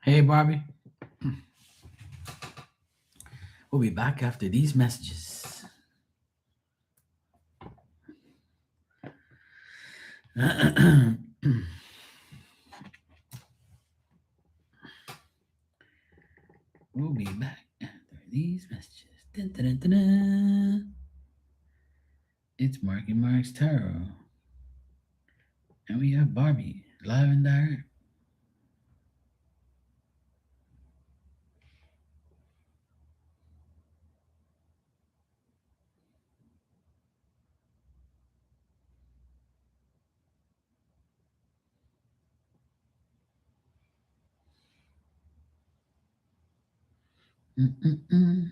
Hey, Bobby. We'll be back after these messages. We'll be back after these messages. Dun, dun, dun, dun, dun. It's Mark and Mark's Tarot. And we have Barbie live and direct. Mm-mm-mm.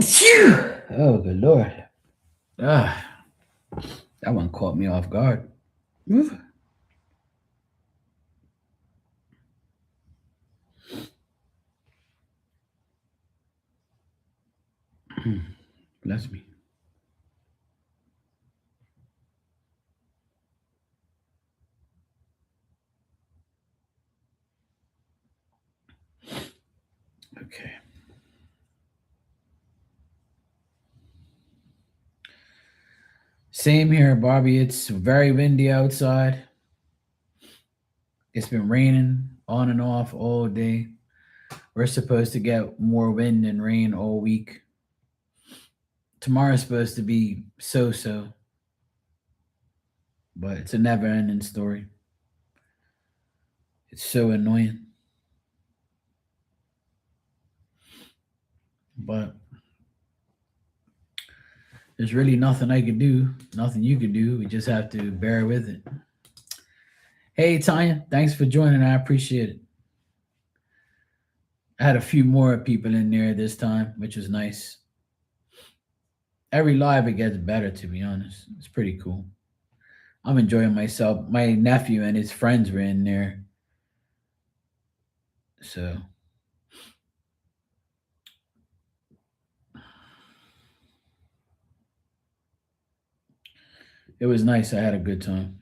Phew! Oh, good Lord. Ah, that one caught me off guard. Oof. Bless me. Okay. Same here, Bobby. It's very windy outside. It's been raining on and off all day. We're supposed to get more wind and rain all week. Tomorrow's supposed to be so so, but it's a never ending story. It's so annoying. But there's really nothing I could do, nothing you could do. We just have to bear with it. Hey, Tanya, thanks for joining. I appreciate it. I had a few more people in there this time, which was nice. Every live it gets better, to be honest. It's pretty cool. I'm enjoying myself. My nephew and his friends were in there. So it was nice. I had a good time.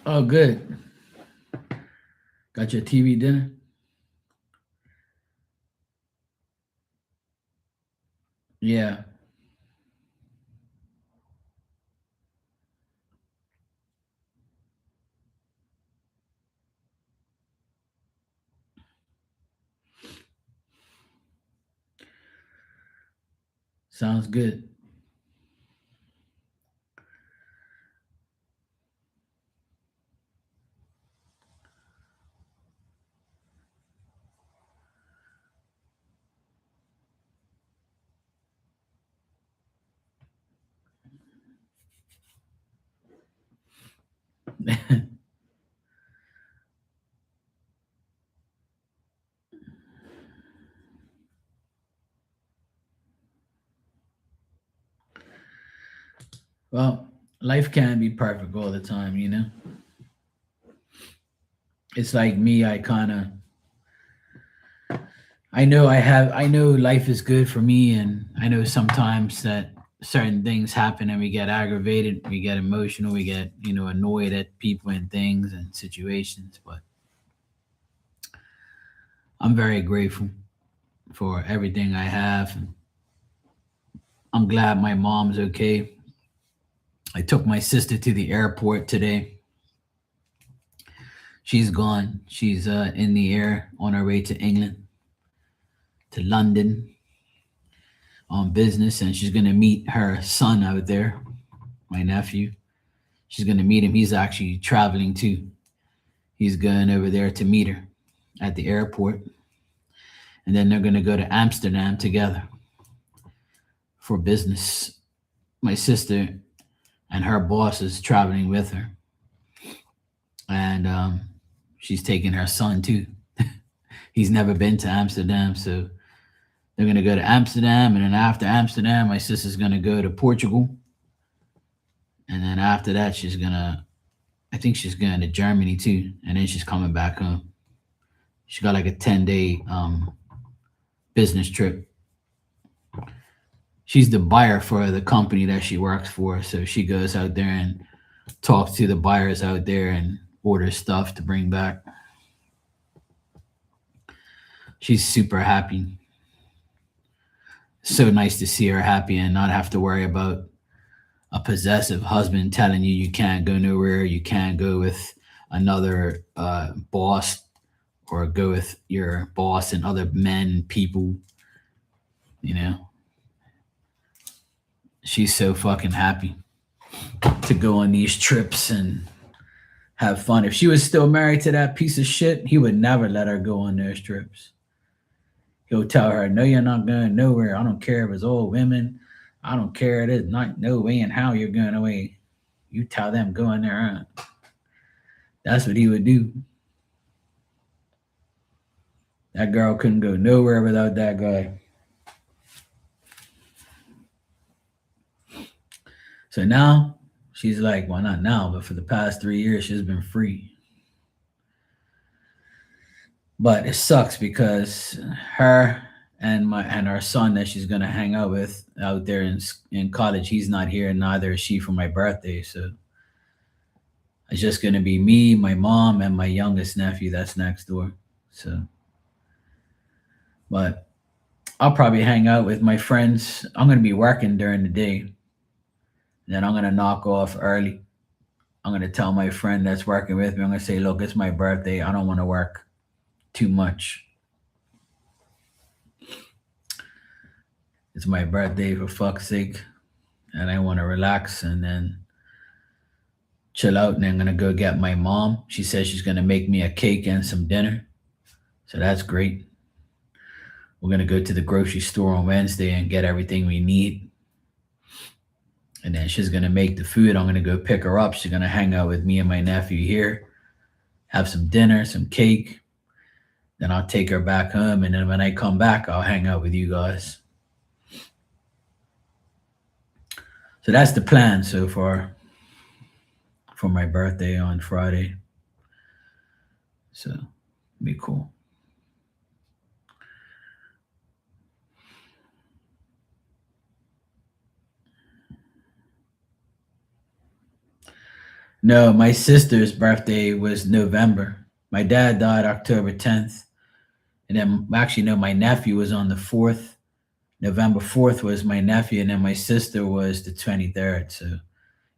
Oh, good. Got your TV dinner? Yeah. Sounds good. Well, life can't be perfect all the time, you know? It's like me, I know life is good for me, and I know sometimes that certain things happen and we get aggravated, we get emotional, we get, annoyed at people and things and situations, but I'm very grateful for everything I have. And I'm glad my mom's okay. I took my sister to the airport today. She's gone. She's in the air on her way to England, to London on business, and she's going to meet her son out there, my nephew. She's going to meet him. He's actually traveling too. He's going over there to meet her at the airport, and then they're going to go to Amsterdam together for business. My sister and her boss is traveling with her, and she's taking her son too. He's never been to Amsterdam, so they're gonna go to Amsterdam, and then after Amsterdam, my sister's gonna go to Portugal, and then after that, I think she's going to Germany too, and then she's coming back home. She got like a 10-day business trip. She's the buyer for the company that she works for, so she goes out there and talks to the buyers out there and orders stuff to bring back. She's super happy. So nice to see her happy and not have to worry about a possessive husband telling you you can't go nowhere, you can't go with another boss, or go with your boss and other men, people. You know, she's so fucking happy to go on these trips and have fun. If she was still married to that piece of shit, he would never let her go on those trips. He'll tell her, "No, you're not going nowhere. I don't care if it's old women. I don't care. It is not no way and how you're going away. You tell them go in there." That's what he would do. That girl couldn't go nowhere without that guy. So now she's like, well, not now, but for the past 3 years, she's been free. But it sucks because her and our son that she's gonna hang out with out there in college, he's not here, and neither is she for my birthday. So it's just gonna be me, my mom, and my youngest nephew that's next door. So, but I'll probably hang out with my friends. I'm gonna be working during the day. Then I'm gonna knock off early. I'm gonna tell my friend that's working with me, I'm gonna say, look, it's my birthday. I don't want to work too much. It's my birthday, for fuck's sake. And I want to relax and then chill out. And I'm gonna go get my mom. She says she's gonna make me a cake and some dinner. So that's great. We're gonna go to the grocery store on Wednesday and get everything we need. And then she's gonna make the food. I'm gonna go pick her up. She's gonna hang out with me and my nephew here, have some dinner, some cake. Then I'll take her back home. And then when I come back, I'll hang out with you guys. So that's the plan so far for my birthday on Friday. So it'll be cool. No, my sister's birthday was November. My dad died October 10th. And then actually, no, my nephew was on the 4th. November 4th was my nephew, and then my sister was the 23rd. So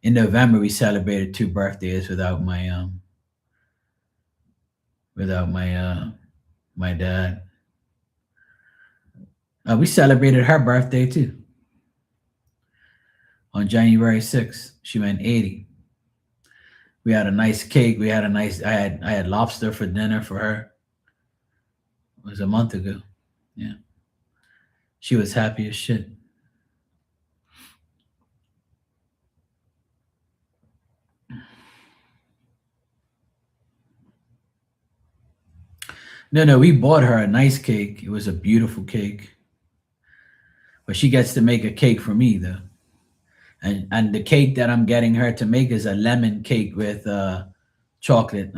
in November we celebrated 2 birthdays without my dad. We celebrated her birthday too on January 6th. She went 80. We had a nice cake. I had lobster for dinner for her. It was a month ago. Yeah. She was happy as shit. No, we bought her a nice cake. It was a beautiful cake. But she gets to make a cake for me though. And the cake that I'm getting her to make is a lemon cake with chocolate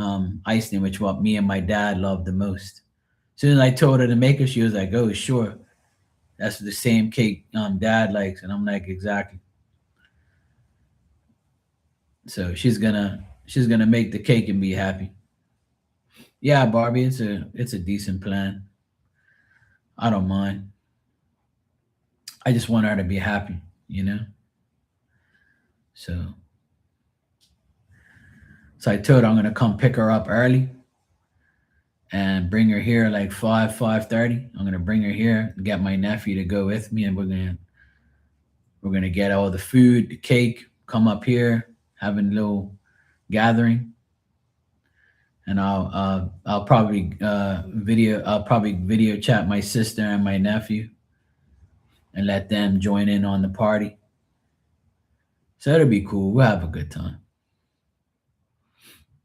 icing, which what me and my dad love the most. As soon as I told her to make it, she was like, "Oh, sure, that's the same cake dad likes." And I'm like, "Exactly." So she's gonna make the cake and be happy. Yeah, Barbie, it's a decent plan. I don't mind. I just want her to be happy, you know. So I told her I'm gonna come pick her up early and bring her here like 5:30. I'm gonna bring her here, get my nephew to go with me, and we're gonna get all the food, the cake, come up here, having a little gathering, and I'll probably video chat my sister and my nephew, and let them join in on the party. So it'll be cool. We'll have a good time.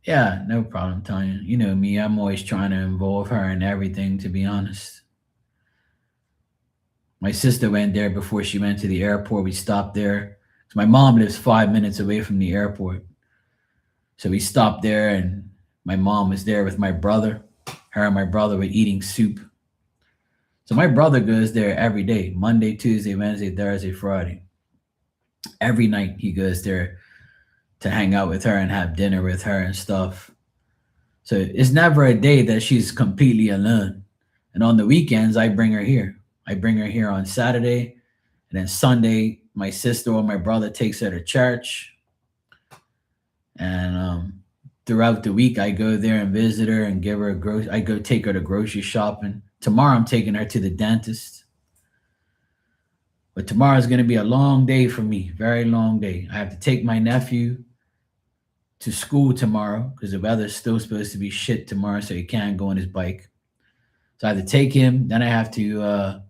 Yeah, no problem, Tanya. You know me, I'm always trying to involve her in everything, to be honest. My sister went there before she went to the airport. We stopped there. So my mom lives 5 minutes away from the airport. So we stopped there, and my mom was there with my brother. Her and my brother were eating soup. So my brother goes there every day, Monday, Tuesday, Wednesday, Thursday, Friday. Every night he goes there to hang out with her and have dinner with her and stuff. So it's never a day that she's completely alone. And on the weekends, I bring her here. I bring her here on Saturday, and then Sunday, my sister or my brother takes her to church. And throughout the week, I go there and visit her and give her a I go take her to grocery shopping. Tomorrow, I'm taking her to the dentist. But tomorrow is going to be a long day for me, very long day. I have to take my nephew to school tomorrow because the weather's still supposed to be shit tomorrow, so he can't go on his bike. So I have to take him. Then I have to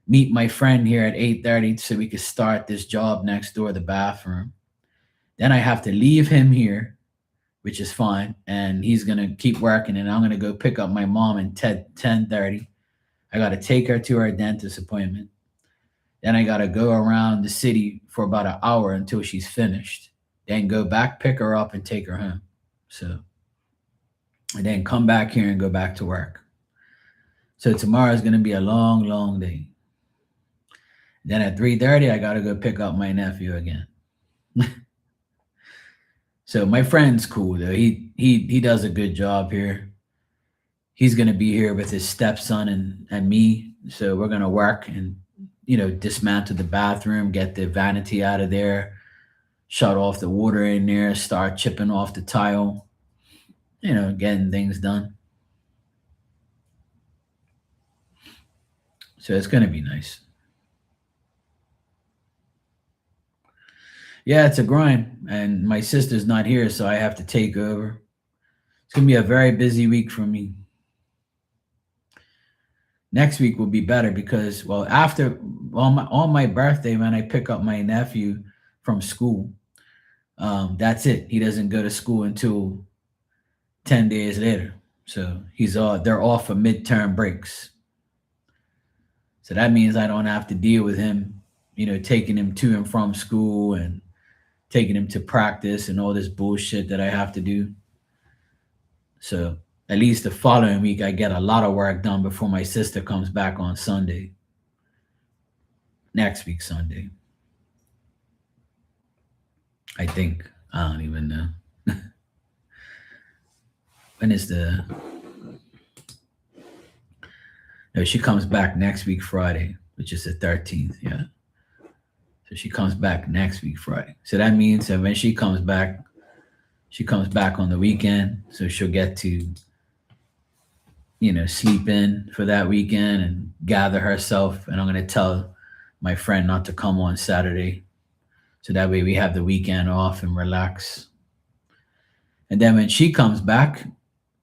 meet my friend here at 8:30 so we could start this job next door, the bathroom. Then I have to leave him here, which is fine, and he's gonna keep working, and I'm gonna go pick up my mom at 10:30. I gotta take her to her dentist appointment. Then I gotta go around the city for about an hour until she's finished. Then go back, pick her up, and take her home. So, and then come back here and go back to work. So tomorrow is gonna be a long, long day. Then at 3:30, I gotta go pick up my nephew again. So my friend's cool though. He does a good job here. He's gonna be here with his stepson and me. So we're gonna work and dismantle the bathroom, get the vanity out of there, shut off the water in there, start chipping off the tile, getting things done. So it's gonna be nice. Yeah, it's a grind, and my sister's not here, so I have to take over. It's gonna be a very busy week for me. Next week will be better because, well, after on my birthday, when I pick up my nephew from school, that's it. He doesn't go to school until 10 days later. So they're off for midterm breaks. So that means I don't have to deal with him, taking him to and from school and taking him to practice and all this bullshit that I have to do. So at least the following week, I get a lot of work done before my sister comes back on Sunday. Next week, Sunday. I think. I don't even know. When is the. No, she comes back next week, Friday, which is the 13th. Yeah. So she comes back next week, Friday. So that means that when she comes back on the weekend. So she'll get to, sleep in for that weekend and gather herself. And I'm going to tell my friend not to come on Saturday. So that way we have the weekend off and relax. And then when she comes back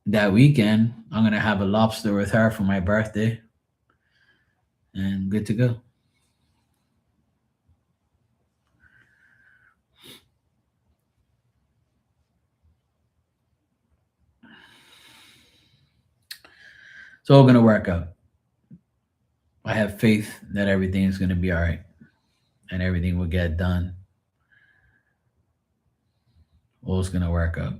that weekend, I'm going to have a lobster with her for my birthday. And good to go. It's all going to work out. I have faith that everything is going to be all right and everything will get done. All's going to work out.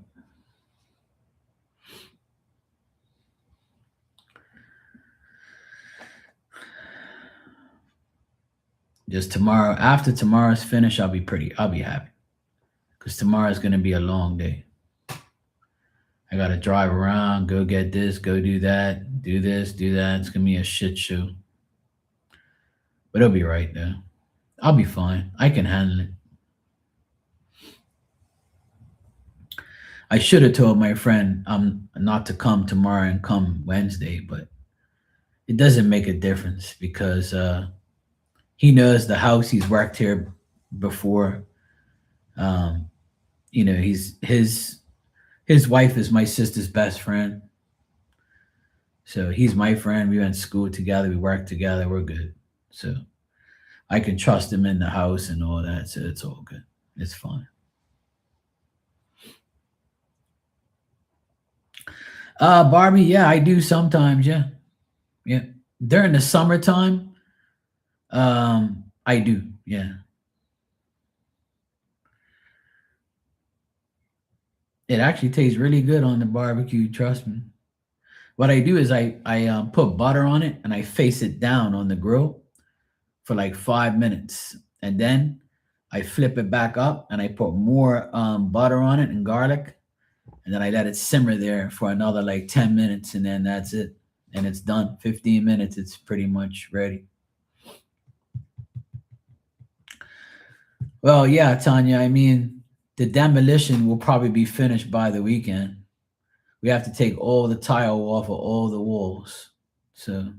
Just tomorrow, after tomorrow's finish, I'll be happy. Because tomorrow's going to be a long day. I got to drive around, go get this, go do that, do this, do that. It's going to be a shit show. But it'll be right though. I'll be fine. I can handle it. I should have told my friend not to come tomorrow and come Wednesday, but it doesn't make a difference because he knows the house. He's worked here before. His wife is my sister's best friend. So he's my friend. We went to school together. We worked together. We're good. So I can trust him in the house and all that, so it's all good. It's fine. Barbie, yeah, I do sometimes, yeah. Yeah. During the summertime, I do, yeah. It actually tastes really good on the barbecue, trust me. What I do is I put butter on it and I face it down on the grill for like 5 minutes, and then I flip it back up and I put more butter on it and garlic, and then I let it simmer there for another like 10 minutes, and then that's it, and it's done. 15 minutes, it's pretty much ready. Well, yeah, Tanya. I mean, the demolition will probably be finished by the weekend. We have to take all the tile off of all the walls, so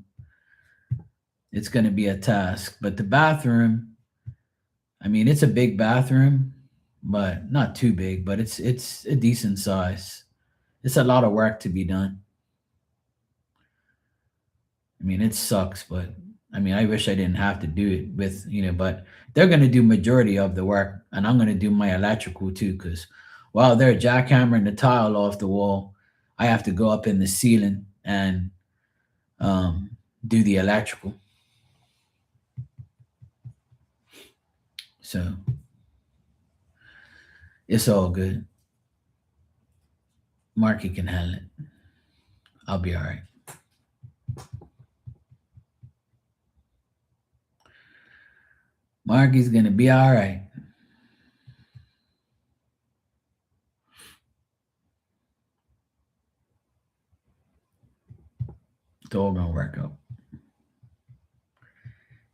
it's going to be a task. But the bathroom, I mean, it's a big bathroom, but not too big, but it's a decent size. It's a lot of work to be done. I mean, it sucks, but I mean, I wish I didn't have to do it with, but they're going to do majority of the work, and I'm going to do my electrical too, because while they're jackhammering the tile off the wall, I have to go up in the ceiling and um, do the electrical. So it's all good. Marky can handle it. I'll be all right. Marky's going to be all right. It's all going to work out.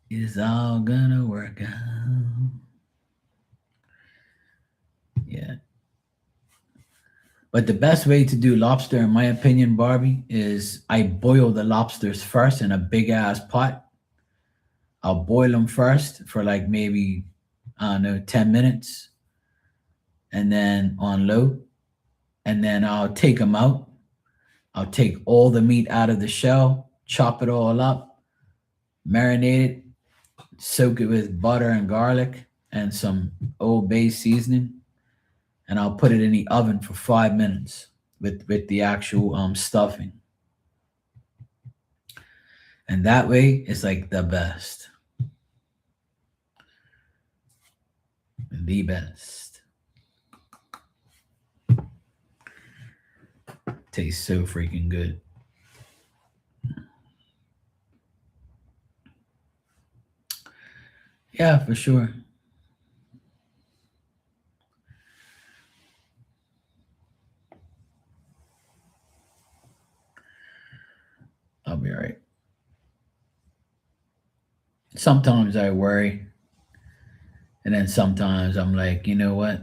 It's all going to work out. Yeah. But the best way to do lobster, in my opinion, Barbie, is I boil the lobsters first in a big ass pot. I'll boil them first for like maybe, I don't know, 10 minutes, and then on low. And then I'll take them out. I'll take all the meat out of the shell, chop it all up, marinate it, soak it with butter and garlic and some Old Bay seasoning, and I'll put it in the oven for 5 minutes with the actual stuffing. And that way, it's like the best, the best. Tastes so freaking good. Yeah, for sure. I'll be all right. Sometimes I worry, and then sometimes I'm like, you know what?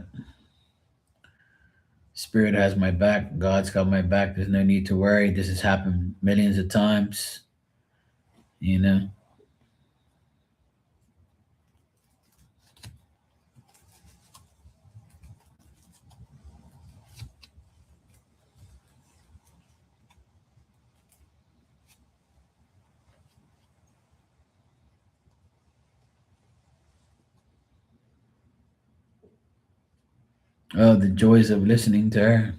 Spirit has my back. God's got my back. There's no need to worry. This has happened millions of times. You know. Oh, the joys of listening to her.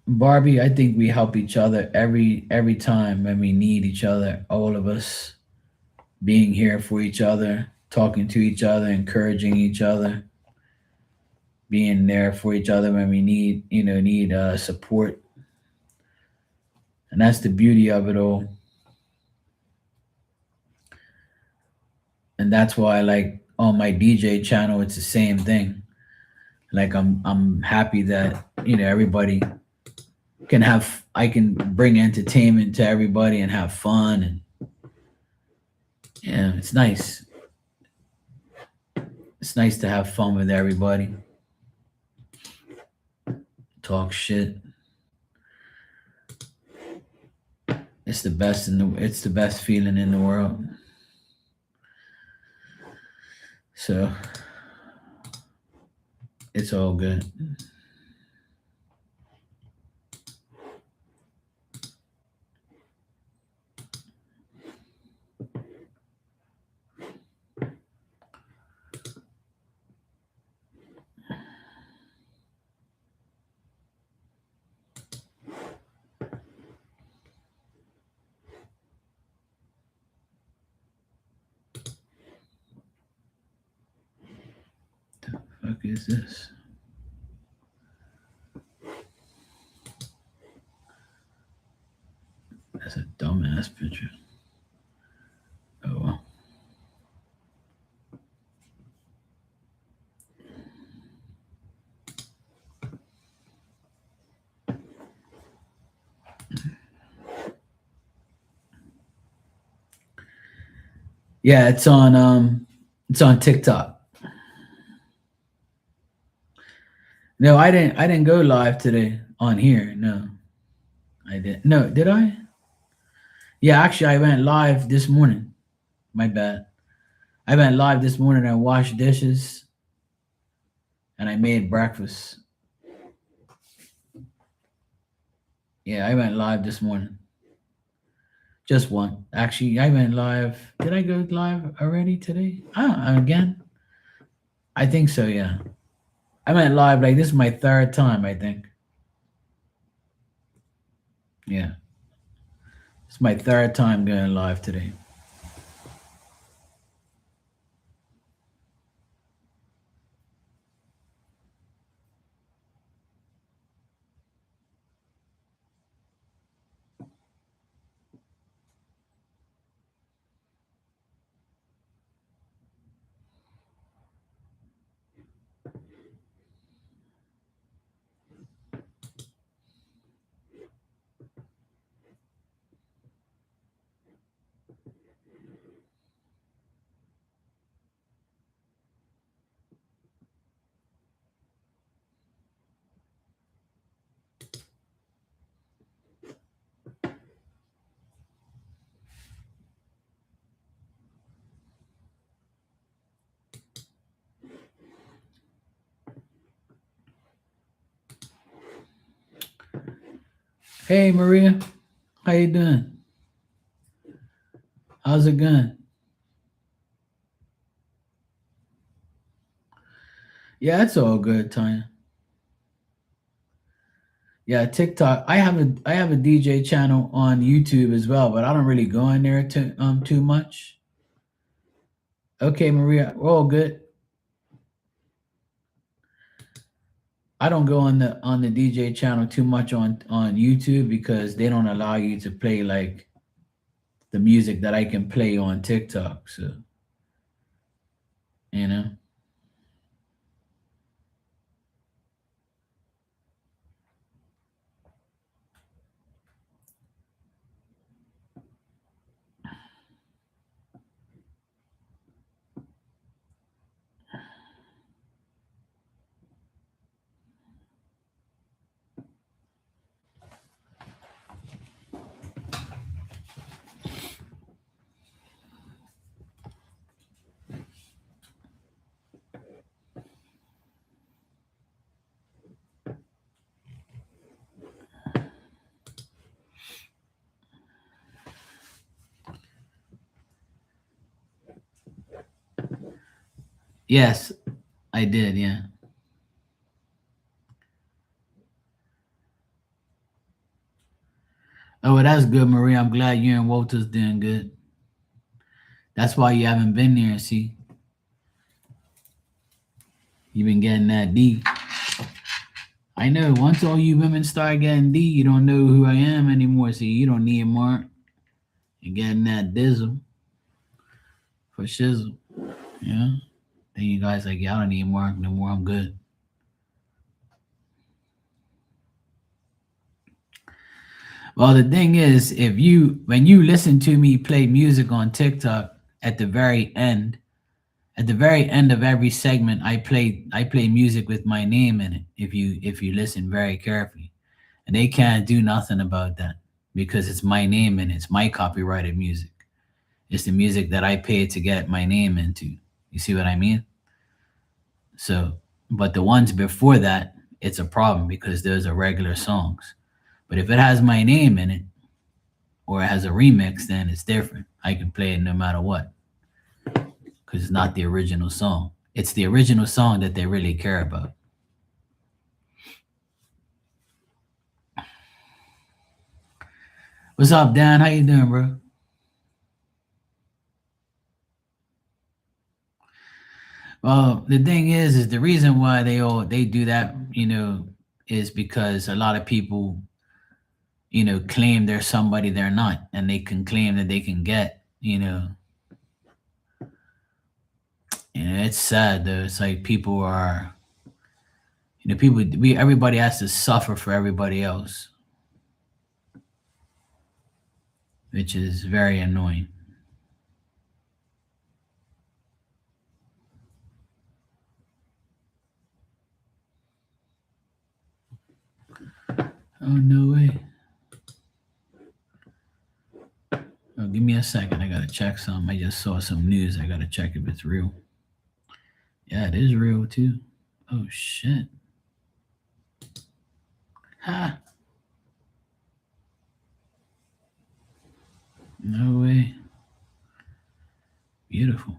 Barbie, I think we help each other every time when we need each other. All of us being here for each other, talking to each other, encouraging each other, being there for each other when we need support. And that's the beauty of it all. And that's why, like, on my DJ channel, it's the same thing. Like, I'm happy that everybody can have I can bring entertainment to everybody and have fun, and yeah, it's nice. It's nice to have fun with everybody, talk shit. It's the best feeling in the world. So it's all good. Fuck is this? That's a dumbass picture. Oh well. Yeah, it's on TikTok. No, I didn't go live today on here. No. I didn't. No, did I? Yeah, actually I went live this morning. My bad. I went live this morning and washed dishes and I made breakfast. Yeah, I went live this morning. Just one. Actually, I went live. Did I go live already today? Again? I think so, yeah. I went live like this is my third time, I think. Yeah. It's my third time going live today. Hey Maria, how you doing? How's it going? Yeah, it's all good, Tanya. Yeah, TikTok. I have a DJ channel on YouTube as well, but I don't really go in there too much. Okay, Maria, we're all good. I don't go on the DJ channel too much on YouTube because they don't allow you to play like the music that I can play on TikTok. So you know. Yes, I did. Yeah. Oh, well, that's good, Maria. I'm glad you and Walter's doing good. That's why you haven't been there. See, you've been getting that D. I know. Once all you women start getting D, you don't know who I am anymore. See, you don't need Mark. You're getting that dizzle for shizzle. Yeah. Then you guys like, yeah, I don't need Mark no more. I'm good. Well, the thing is, if you when you listen to me play music on TikTok at the very end, at the very end of every segment, I play music with my name in it. If you listen very carefully, and they can't do nothing about that because it's my name and it's my copyrighted music. It's the music that I paid to get my name into. You see what I mean? So, but the ones before that, it's a problem because those are regular songs. But if it has my name in it or it has a remix, then it's different. I can play it no matter what because it's not the original song. It's the original song that they really care about. What's up, Dan? How you doing, bro? Well, the thing is the reason why they do that, is because a lot of people, claim they're somebody they're not, and they can claim that they can get, it's sad though. It's like people are, everybody has to suffer for everybody else, which is very annoying. Oh no way. Oh, give me a second. I gotta check some. I just saw some news. I gotta check if it's real. Yeah, it is real too. Oh shit. Ha. No way. Beautiful.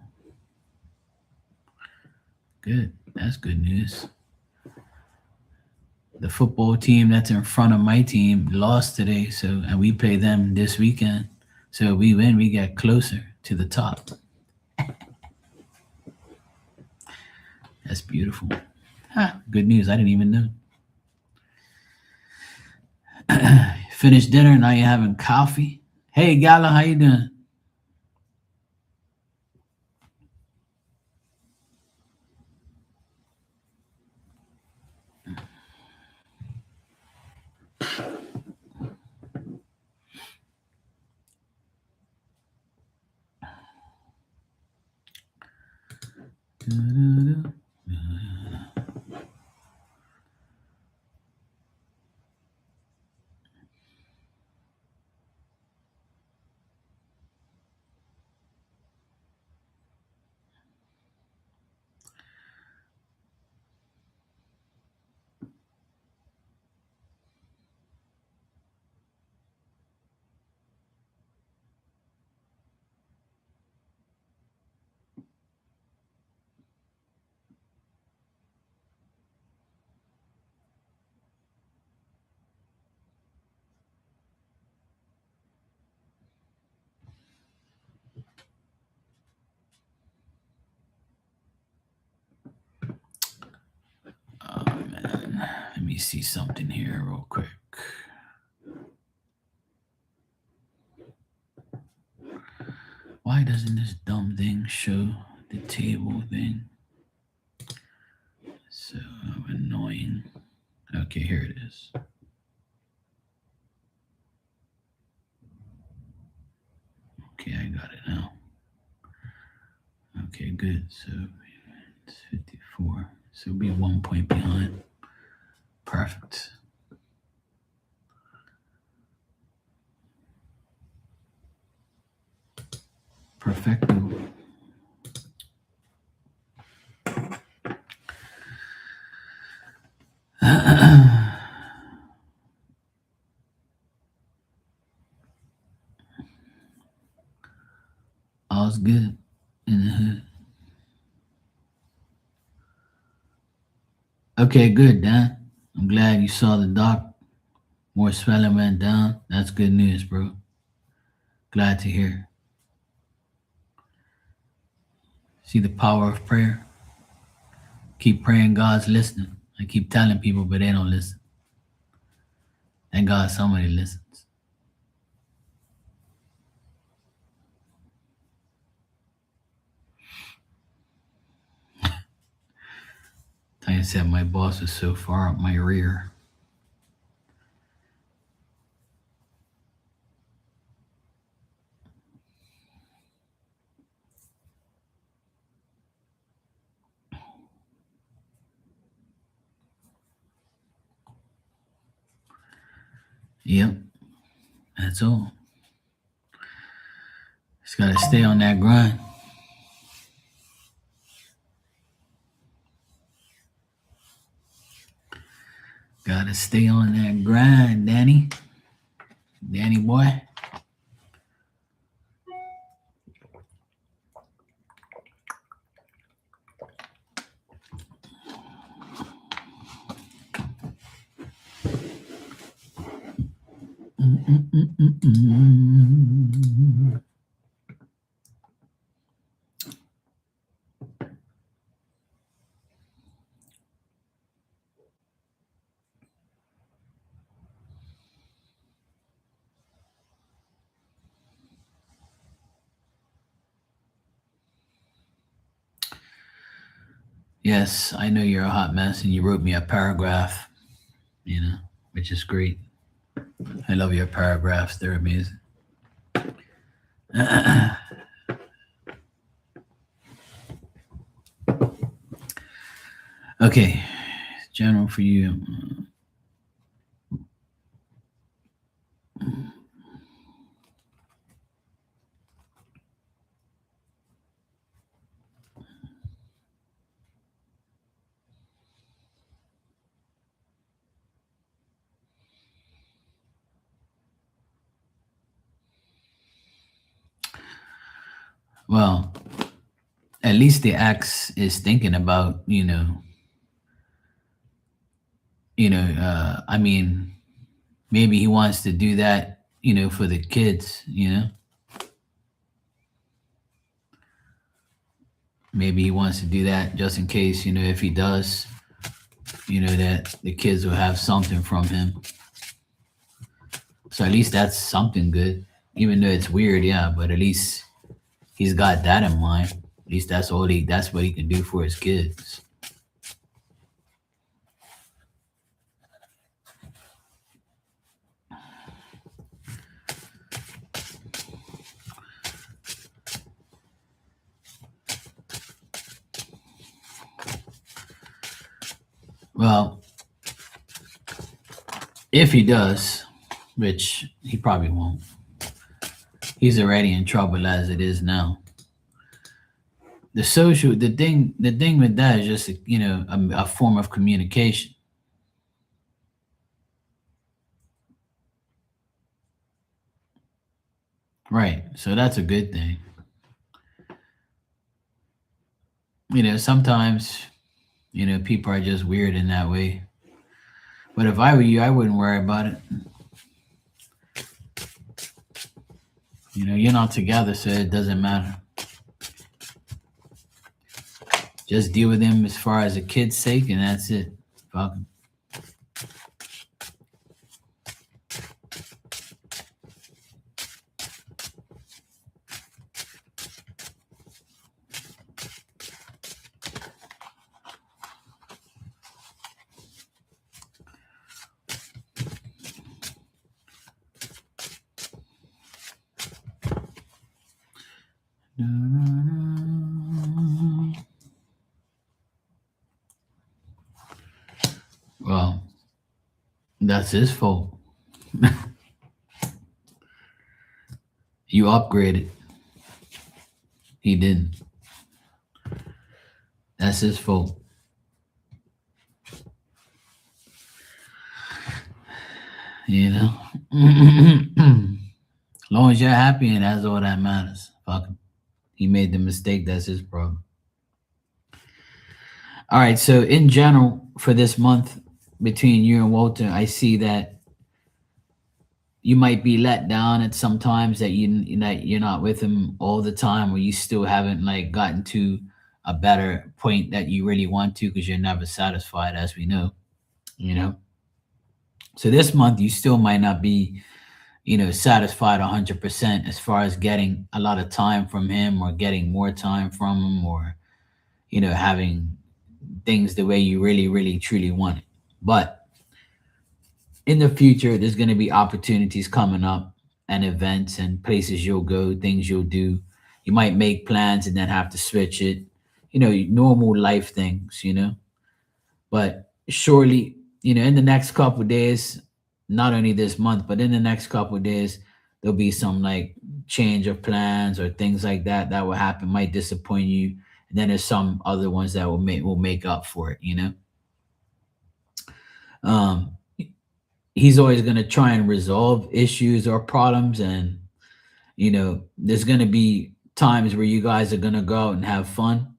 Good. That's good news. The football team that's in front of my team lost today, and we play them this weekend. So if we win, we get closer to the top. That's beautiful. Ha, good news. I didn't even know. Finished dinner, now you're having coffee. Hey Gala, how you doing? Oh man, let me see something here real quick. Why doesn't this dumb thing show the table thing? So annoying. Okay, here it is. Okay, I got it now. Okay, good. So it's 54. So be 1 point behind. Perfect. Perfecto. All's good in the hood. Okay, good, Dan. I'm glad you saw the doc. More swelling went down. That's good news, bro. Glad to hear. See the power of prayer. Keep praying, God's listening. I keep telling people, but they don't listen. Thank God somebody listens. I said my boss was so far up my rear. Yep, that's all. Just gotta stay on that grind. Gotta stay on that grind, Danny. Danny boy. Mm-mm-mm-mm-mm. Yes, I know you're a hot mess, and you wrote me a paragraph, you know, which is great. I love your paragraphs, they're amazing. Okay, general for you. Well, at least the ex is thinking about, I mean, maybe he wants to do that, for the kids, maybe he wants to do that just in case, if he does, that the kids will have something from him. So at least that's something good, even though it's weird, yeah, but at least he's got that in mind. At least that's what he can do for his kids. Well, if he does, which he probably won't, he's already in trouble as it is now. The thing with that is just a form of communication. Right, so that's a good thing. Sometimes people are just weird in that way, but if I were you, I wouldn't worry about it. You're not together, so it doesn't matter. Just deal with him as far as the kid's sake, and that's it. Fuck 'em. Well, that's his fault. You upgraded. He didn't. That's his fault. You know. As long as you're happy, and that's all that matters. Fuck him. He made the mistake. That's his problem. All right. So in general, for this month between you and Walter, I see that you might be let down at some times that you're not with him all the time, or you still haven't like gotten to a better point that you really want to because you're never satisfied, as we know. You know. So this month you still might not be satisfied 100% as far as getting a lot of time from him or getting more time from him or having things the way you really really truly want it. But in the future there's going to be opportunities coming up and events and places you'll go, things you'll do. You might make plans and then have to switch it, normal life things, but surely in the next couple of days, not only this month but in the next couple of days, there'll be some like change of plans or things like that that will happen, might disappoint you, and then there's some other ones that will make up for it. um he's always going to try and resolve issues or problems, and there's going to be times where you guys are going to go out and have fun,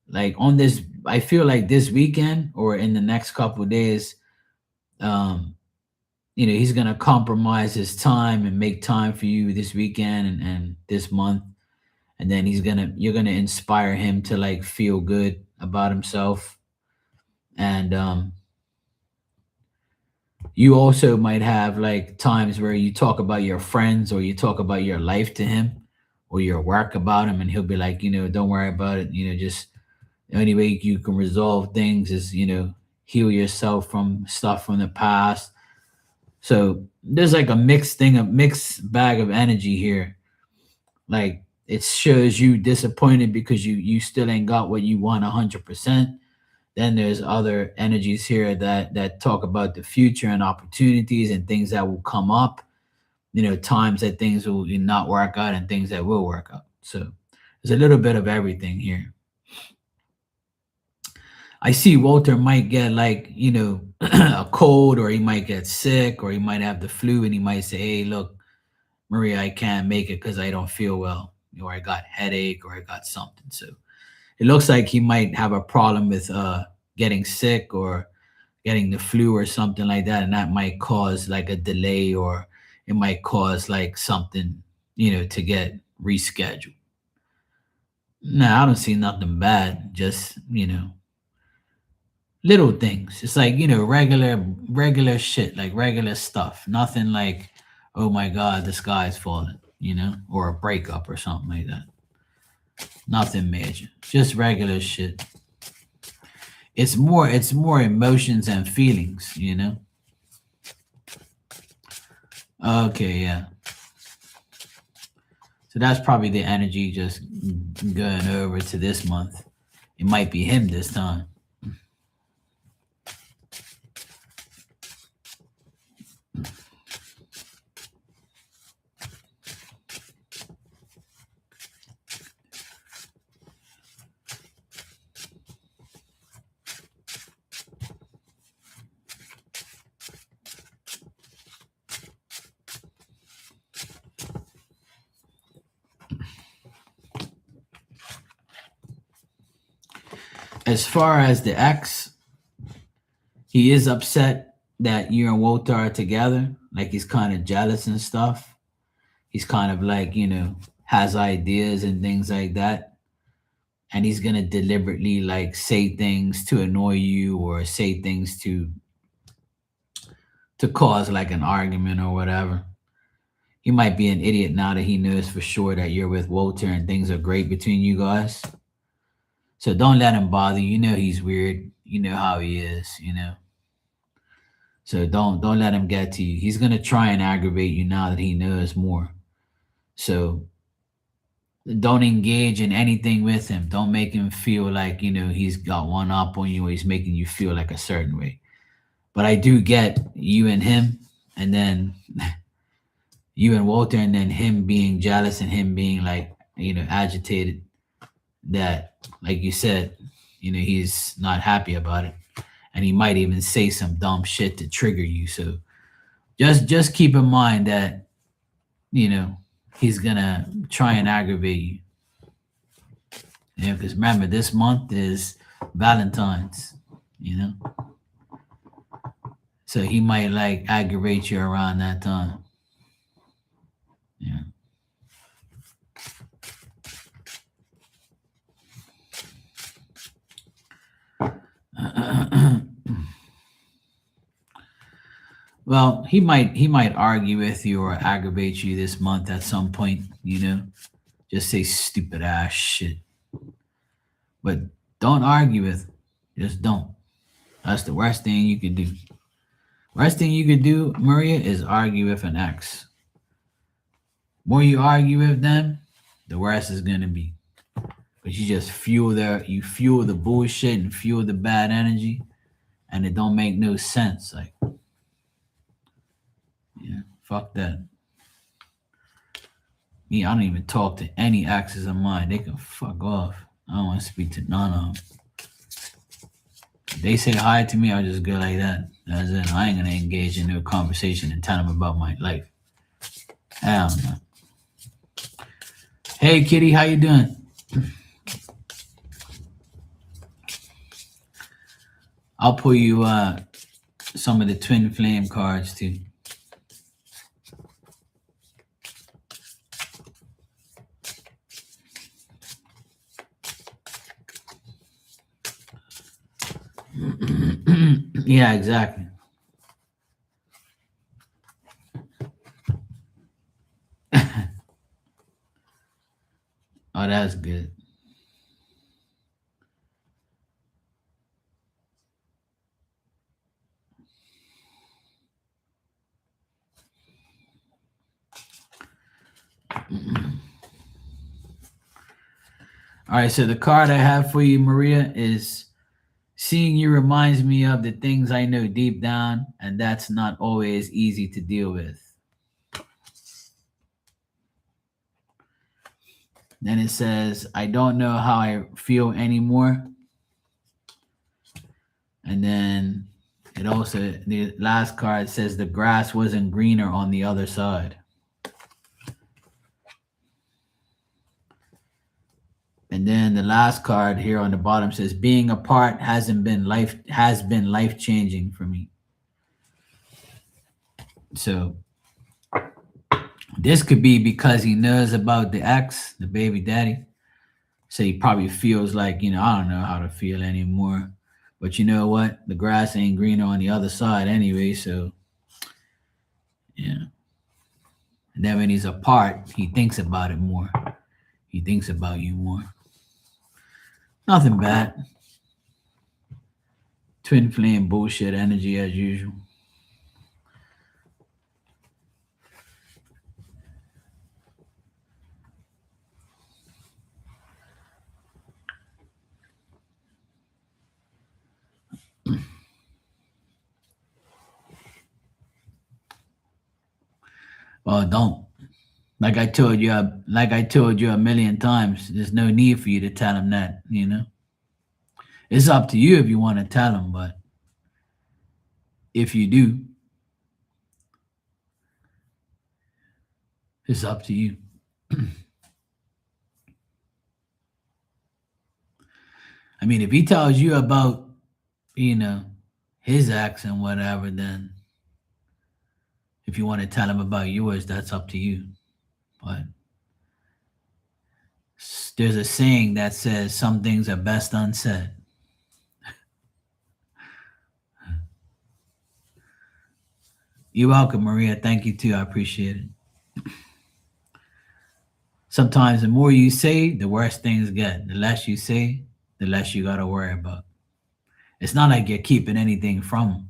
like on this. I feel like this weekend or in the next couple of days, um he's gonna compromise his time and make time for you this weekend and this month, and then you're gonna inspire him to like feel good about himself, and you also might have like times where you talk about your friends or you talk about your life to him or your work about him, and he'll be like, don't worry about it, just The only way you can resolve things is, heal yourself from stuff from the past. So there's like a mixed thing, a mixed bag of energy here. Like it shows you disappointed because you still ain't got what you want 100%. Then there's other energies here that talk about the future and opportunities and things that will come up. Times that things will not work out and things that will work out. So there's a little bit of everything here. I see Walter might get like, a cold, or he might get sick, or he might have the flu, and he might say, "Hey, look, Maria, I can't make it because I don't feel well, or I got headache, or I got something." So it looks like he might have a problem with getting sick or getting the flu or something like that, and that might cause like a delay, or it might cause like something, to get rescheduled. No, I don't see nothing bad. Just little things. It's like regular shit, like regular stuff. Nothing like, oh my god, the sky's falling, or a breakup or something like that. Nothing major. Just regular shit. It's more emotions and feelings. Okay, yeah. So that's probably the energy just going over to this month. It might be him this time. As far as the ex, he is upset that you and Walter are together. Like he's kind of jealous and stuff. He's kind of like, has ideas and things like that. And he's gonna deliberately like say things to annoy you, or say things to cause like an argument or whatever. He might be an idiot now that he knows for sure that you're with Walter and things are great between you guys. So don't let him bother you. You know he's weird. You know how he is. So don't let him get to you. He's gonna try and aggravate you now that he knows more. So don't engage in anything with him. Don't make him feel like, he's got one up on you, or he's making you feel like a certain way. But I do get you and him, and then you and Walter, and then him being jealous and him being like, agitated, that, like you said, he's not happy about it. And he might even say some dumb shit to trigger you. So just keep in mind that, you know, he's gonna try and aggravate you. Because remember, this month is Valentine's, you know. So he might like aggravate you around that time. Yeah. Well, he might argue with you or aggravate you this month at some point, Just say stupid ass shit. But don't argue with him. Just don't. That's the worst thing you could do. Worst thing you could do, Maria, is argue with an ex. More you argue with them, the worse it's gonna be. But you fuel the bullshit and fuel the bad energy, and it don't make no sense. Like, yeah, fuck that. Me, I don't even talk to any exes of mine. They can fuck off. I don't want to speak to none of them. If they say hi to me, I just go like that. That's it. I ain't gonna engage in no conversation and tell them about my life. Hell no. Hey, Kitty, how you doing? I'll pull you some of the twin flame cards too. Yeah, exactly. Oh, that's good. All right, so the card I have for you, Maria, is seeing you reminds me of the things I know deep down, and that's not always easy to deal with. Then it says, I don't know how I feel anymore. And then it also, the last card says, the grass wasn't greener on the other side. And then the last card here on the bottom says, being apart has been life changing for me. So this could be because he knows about the ex, the baby daddy. So he probably feels like, I don't know how to feel anymore. But you know what? The grass ain't greener on the other side anyway. So, yeah. And then when he's apart, he thinks about it more. He thinks about you more. Nothing bad. Twin flame bullshit energy as usual. Well, don't. Like I told you a million times, there's no need for you to tell him that, It's up to you if you want to tell him, but if you do, it's up to you. I mean, if he tells you about, his acts and whatever, then if you want to tell him about yours, that's up to you. But there's a saying that says some things are best unsaid. You're welcome, Maria. Thank you too. I appreciate it. Sometimes the more you say, the worse things get. The less you say, the less you got to worry about. It's not like you're keeping anything from them.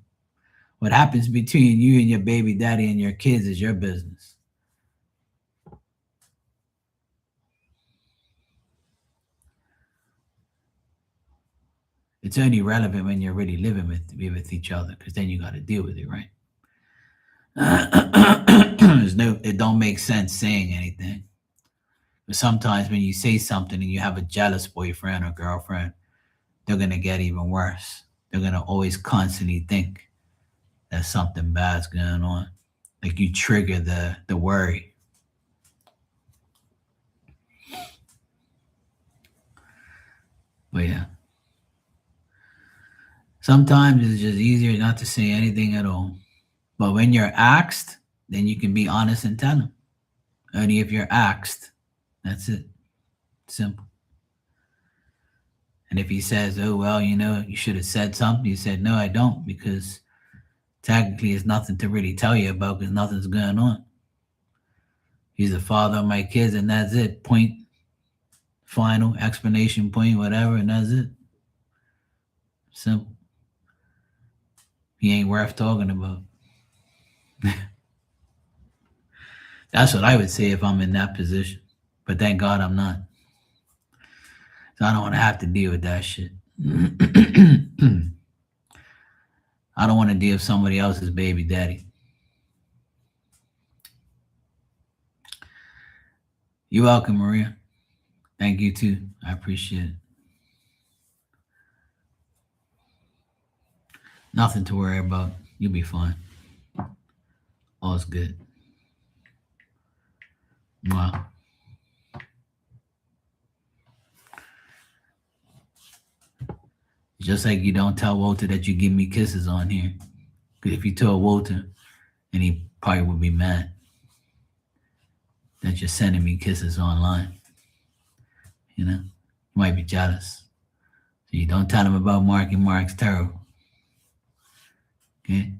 What happens between you and your baby daddy and your kids is your business. It's only relevant when you're really living with each other, because then you got to deal with it, right? It don't make sense saying anything. But sometimes when you say something and you have a jealous boyfriend or girlfriend, they're gonna get even worse. They're gonna always constantly think that something bad's going on. Like you trigger the worry. But yeah. Sometimes it's just easier not to say anything at all. But when you're asked, then you can be honest and tell them. Only if you're asked. That's it. Simple. And if he says, oh, well, you should have said something, you said, no, I don't, because technically it's nothing to really tell you about because nothing's going on. He's the father of my kids, and that's it. Point, final, explanation point, whatever, and that's it. Simple. He ain't worth talking about. That's what I would say if I'm in that position. But thank God I'm not. So I don't want to have to deal with that shit. I don't want to deal with somebody else's baby daddy. You're welcome, Maria. Thank you too. I appreciate it. Nothing to worry about. You'll be fine. All's good. Wow. Just like you don't tell Walter that you give me kisses on here. Because if you told Walter, then he probably would be mad that you're sending me kisses online. You might be jealous. So you don't tell him about Mark and Mark's terrible. Okay?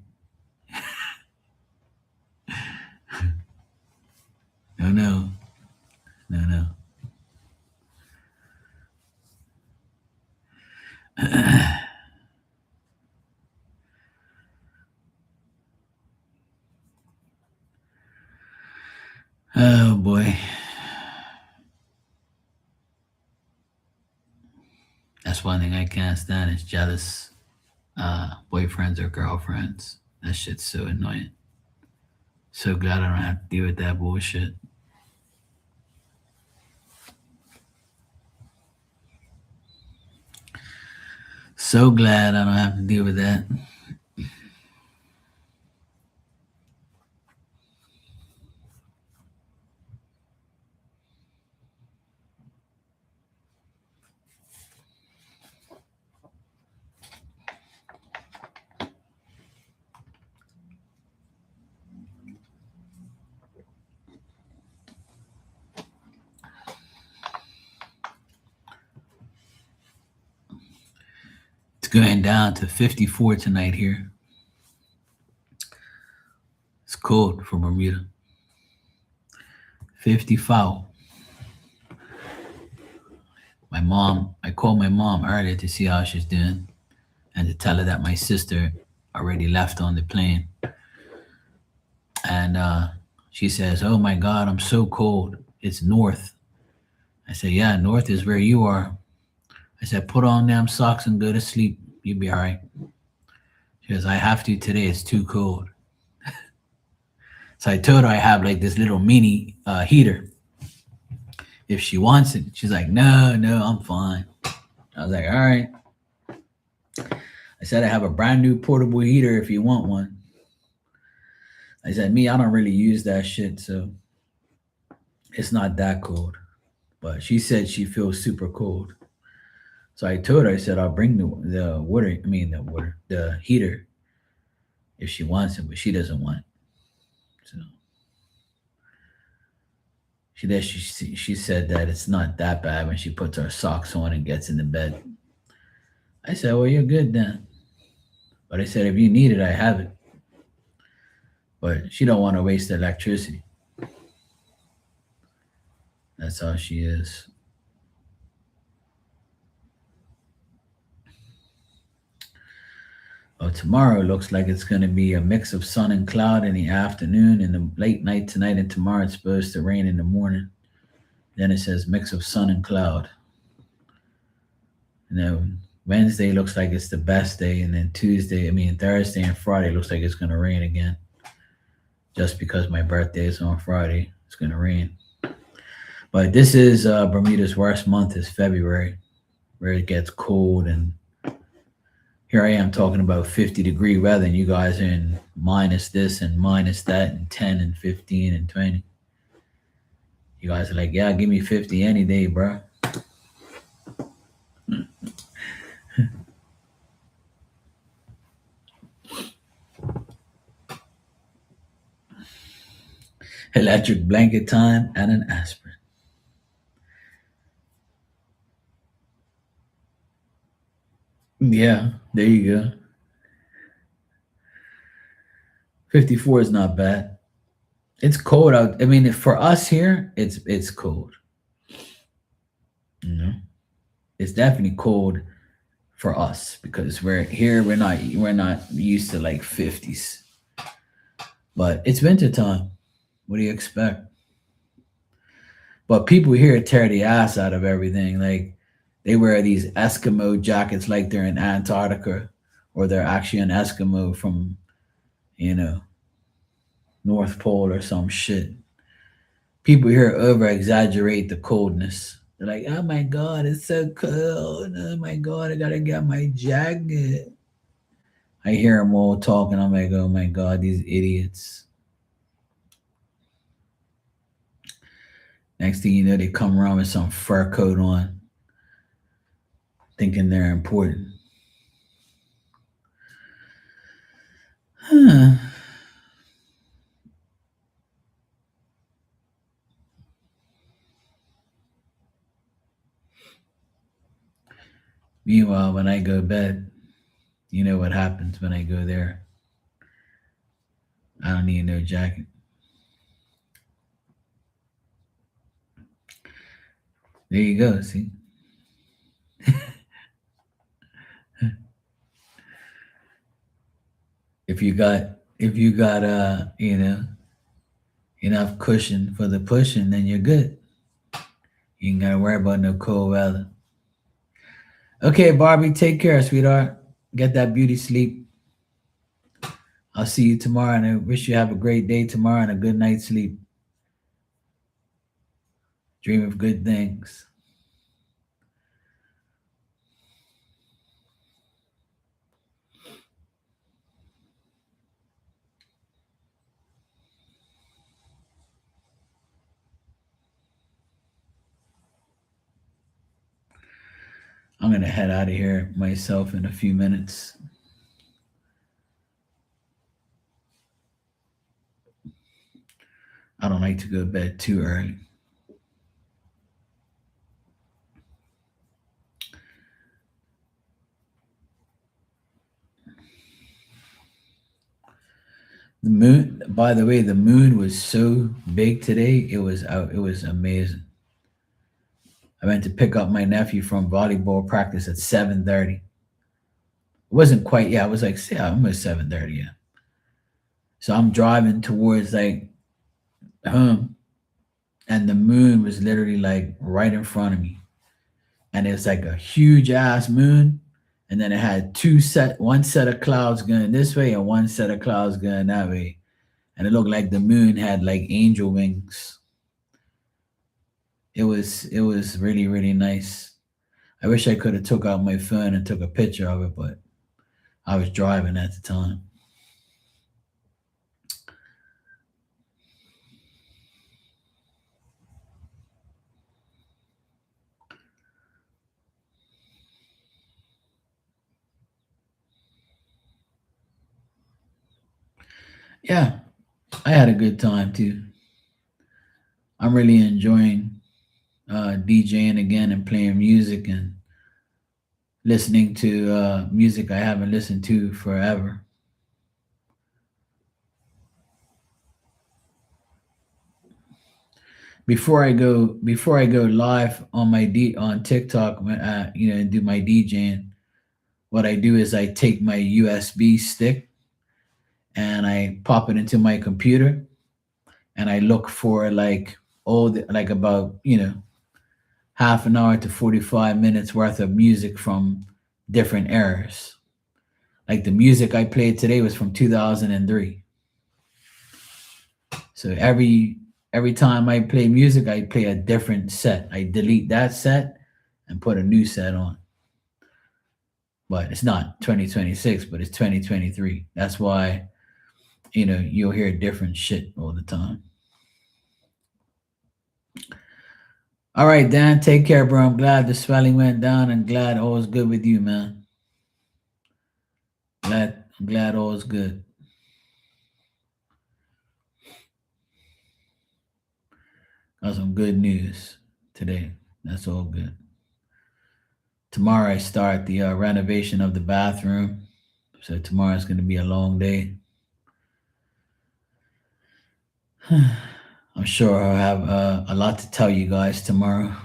No. Oh boy. That's one thing I can't stand is jealous boyfriends or girlfriends. That shit's so annoying. So glad I don't have to deal with that bullshit. So glad I don't have to deal with that. It's going down to 54 tonight here. It's cold for Bermuda. 54. I called my mom earlier to see how she's doing and to tell her that my sister already left on the plane. And she says, "Oh my God, I'm so cold. It's north." I said, "Yeah, north is where you are." I said, "Put on them socks and go to sleep. You'll be all right." She goes, "I have to today. It's too cold." So I told her I have like this little mini heater if she wants it. She's like, "No, no, I'm fine." I was like, "All right." I said, "I have a brand new portable heater if you want one." I said, "Me, I don't really use that shit, so it's not that cold." But she said she feels super cold. So I told her, I said, "I'll bring the water, I mean, the heater if she wants it, but she doesn't want it." So she said that it's not that bad when she puts her socks on and gets in the bed. I said, "Well, you're good then." But I said, "If you need it, I have it." But she don't want to waste the electricity. That's how she is. Well, tomorrow looks like it's going to be a mix of sun and cloud in the afternoon. In the late night tonight and tomorrow, it's supposed to rain in the morning. Then it says mix of sun and cloud. And then Wednesday looks like it's the best day. And then Thursday and Friday looks like it's going to rain again. Just because my birthday is on Friday, it's going to rain. But this is Bermuda's worst month is February, where it gets cold. And here I am talking about 50-degree weather, and you guys are in minus this and minus that and 10 and 15 and 20. You guys are like, "Yeah, give me 50 any day, bro." Electric blanket time and an aspirin. Yeah, there you go. 54 is not bad. It's cold out. I mean, for us here, it's cold. You know, it's definitely cold for us because we're here. We're not used to like 50s. But it's winter time. What do you expect? But people here tear the ass out of everything. Like they wear these Eskimo jackets like they're in Antarctica, or they're actually an Eskimo from you know North Pole or some shit. People here over exaggerate the coldness. They're like, "Oh my God, it's so cold. Oh my God, I gotta get my jacket." I hear them all talking. I'm like, "Oh my God, these idiots." Next thing you know, they come around with some fur coat on, thinking they're important. Huh. Meanwhile, when I go to bed, you know what happens when I go there. I don't need no jacket. There you go. See, if you got enough cushion for the pushing, then you're good. You ain't gotta worry about no cold weather. Okay, Barbie, take care, sweetheart. Get that beauty sleep. I'll see you tomorrow, and I wish you have a great day tomorrow and a good night's sleep. Dream of good things. I'm gonna head out of here myself in a few minutes. I don't like to go to bed too early. The moon, by the way, the moon was so big today. It was out. It was amazing. I went to pick up my nephew from volleyball practice at 7:30. It wasn't quite. Yeah, it was like yeah, almost 7:30. Yeah. So I'm driving towards like home, and the moon was literally like right in front of me, and it's like a huge ass moon, and then it had one set of clouds going this way and one set of clouds going that way, and it looked like the moon had like angel wings. It was really nice. I wish I could have took out my phone and took a picture of it, but I was driving at the time. Yeah, I had a good time too. I'm really enjoying DJing again and playing music and listening to music I haven't listened to forever. Before I go live on my D on TikTok, and do my DJing, what I do is I take my USB stick and I pop it into my computer and I look for like about half an hour to 45 minutes worth of music from different eras. Like the music I played today was from 2003. So every time I play music, I play a different set. I delete that set and put a new set on. But it's not 2026, but it's 2023. That's why you'll hear different shit all the time. All right, Dan, take care, bro. I'm glad the swelling went down and glad all is good with you, man. I'm glad all is good. Got some good news today. That's all good. Tomorrow I start the renovation of the bathroom. So tomorrow's going to be a long day. I'm sure I'll have a lot to tell you guys tomorrow.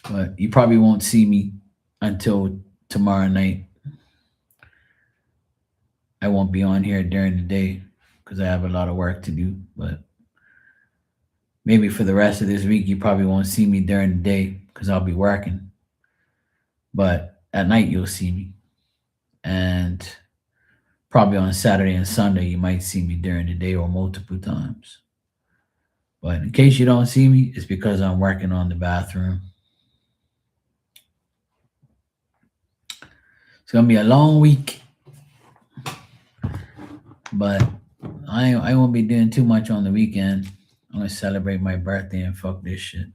But you probably won't see me until tomorrow night. I won't be on here during the day because I have a lot of work to do. But maybe for the rest of this week, you probably won't see me during the day because I'll be working. But at night, you'll see me. And probably on Saturday and Sunday, you might see me during the day or multiple times. But in case you don't see me, it's because I'm working on the bathroom. It's gonna be a long week, but I won't be doing too much on the weekend. I'm gonna celebrate my birthday and fuck this shit.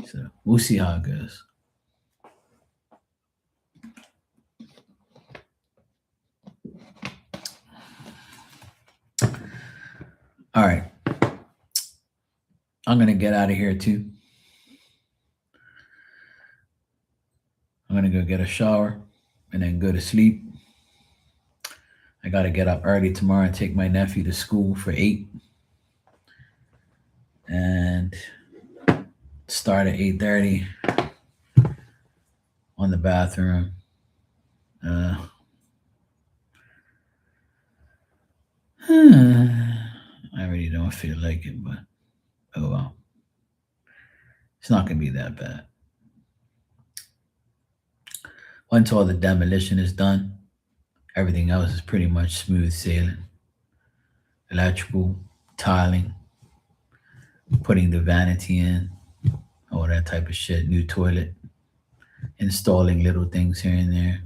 So we'll see how it goes. All right. I'm gonna get out of here too. I'm gonna go get a shower and then go to sleep. I gotta get up early tomorrow and take my nephew to school for 8 and start at 8:30 on the bathroom. I really don't feel like it, but oh well. It's not going to be that bad. Once all the demolition is done, everything else is pretty much smooth sailing. Electrical, tiling, putting the vanity in, all that type of shit, new toilet, installing little things here and there.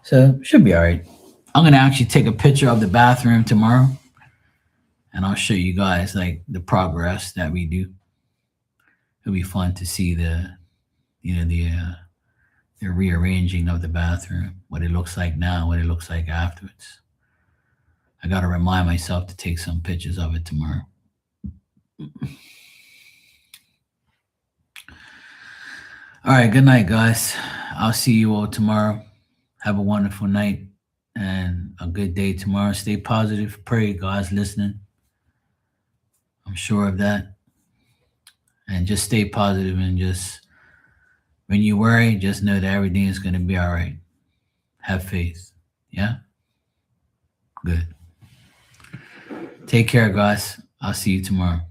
So should be all right. I'm gonna actually take a picture of the bathroom tomorrow, and I'll show you guys like the progress that we do. It'll be fun to see the rearranging of the bathroom, what it looks like now, what it looks like afterwards. I gotta remind myself to take some pictures of it tomorrow. All right, good night, guys. I'll see you all tomorrow. Have a wonderful night and a good day tomorrow. Stay positive. Pray God's listening. I'm sure of that. And just stay positive and just when you worry, just know that everything is going to be all right. Have faith. Yeah? Good. Take care, guys. I'll see you tomorrow.